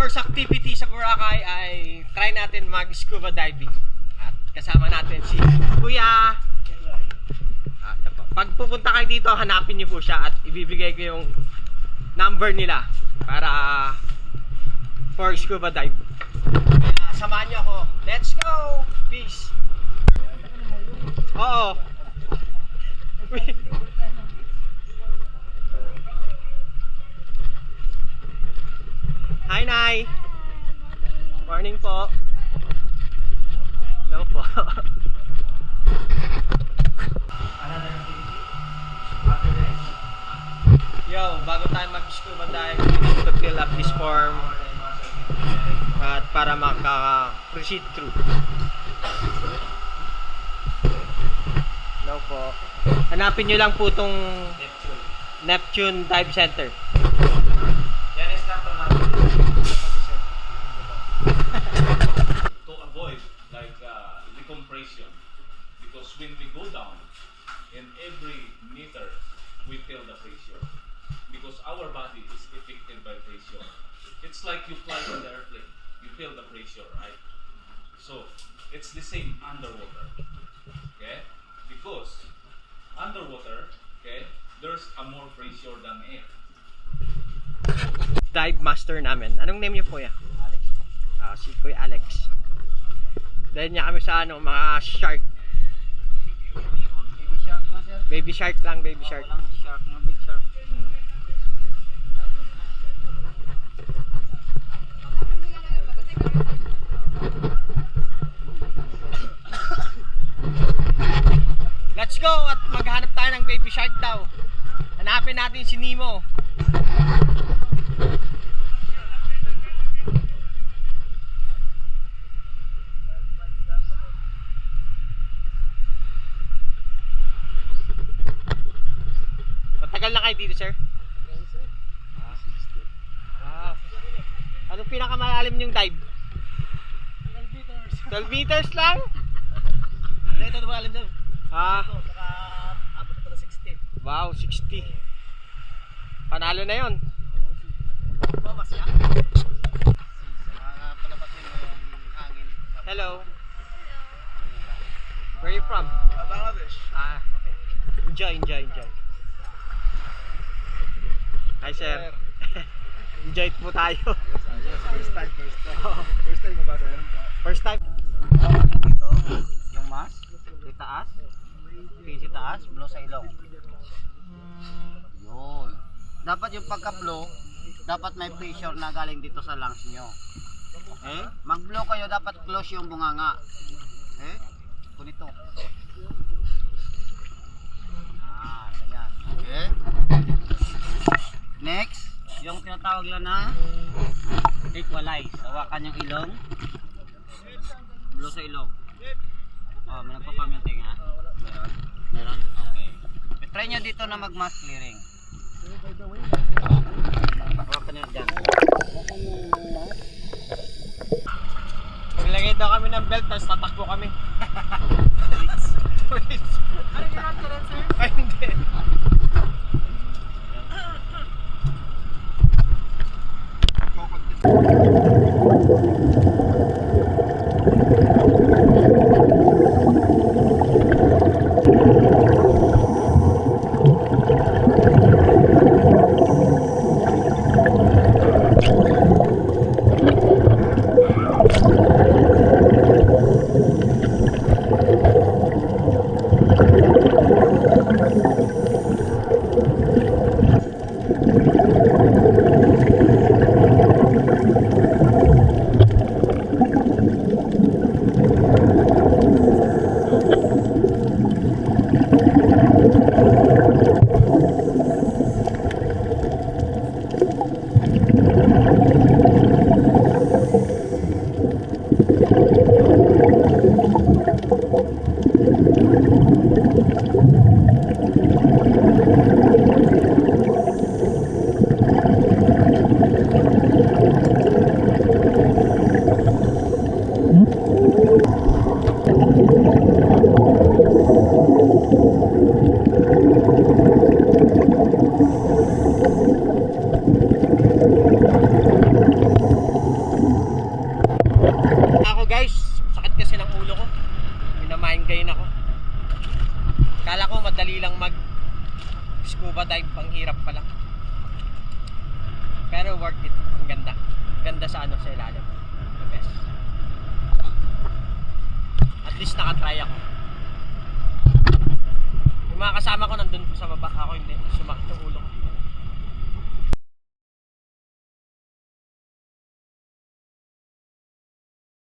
first activity sa Boracay ay try natin mag-scuba diving. At kasama natin si Kuya. Pag pupunta kayo dito, hanapin niyo po siya at ibibigay ko yung number nila para for scuba dive. Samahan niyo ako. Let's go! Peace! Oo. Hi, Nay! Morning po. Hello po. Yo, bago tayo mag-scuba dive, we need to fill up this form at para maka-proceed through. Hello po. Hanapin nyo lang po itong Neptune Dive Center. Yan is not to avoid like decompression, because when we go down, in every meter we feel the pressure, because our body is affected by pressure. It's like you fly on the airplane, you feel the pressure, right? So it's the same underwater, okay? Because underwater, okay, there's a more pressure than air. Dive master namin. Anong name niyo po ya? Alex. Si Kuya Alex. Dahil niya kami sa mga shark. Baby shark nga sir. Baby shark lang, baby shark. Walang shark, mga big shark. Let's go at maghanap tayo ng baby shark daw. Hanapin natin si Nemo. Matagal na kayo dito, sir? Wow. Anong pinakamalalim yung dive? 12 meters lang? Ito na malalim daw. Saka abot ito na 60. Wow, 60. Panalo na yon. Babas yan. Palapatin mo yung hangin. Hello. Where are you from? Bangladesh. Okay. Enjoy. Hi, sir. Enjoy po tayo. First time. First time mo ba sir? First time. Dito, yung mask, sa taas, face sa taas, blow sa ilong. Yun. Dapat yung pagka-blow, dapat may pressure na galing dito sa lungs nyo. Okay? Mag-blow kayo, dapat close yung bunganga. Okay? Kunito. Ayan. Okay? Next, yung tinatawag lang na equalize. Hawakan yung ilong. Blow sa ilong. May nagpa-pump yung tinga. Meron? Okay. Try nyo dito na mag-mask clearing. Hawakan nyo dyan. Maglagay daw kami ng belt, tapos tatakbo kami. Wait. Ano ginagawa rin, sir? Ay, hindi. Kala ko madali lang mag scuba dive, ang hirap pala. Pero worth it. Ang ganda. Ganda sa ano, sa ilalim. The best. At least nakatry ako. Yung mga kasama ko nandun sa baba, ako hindi.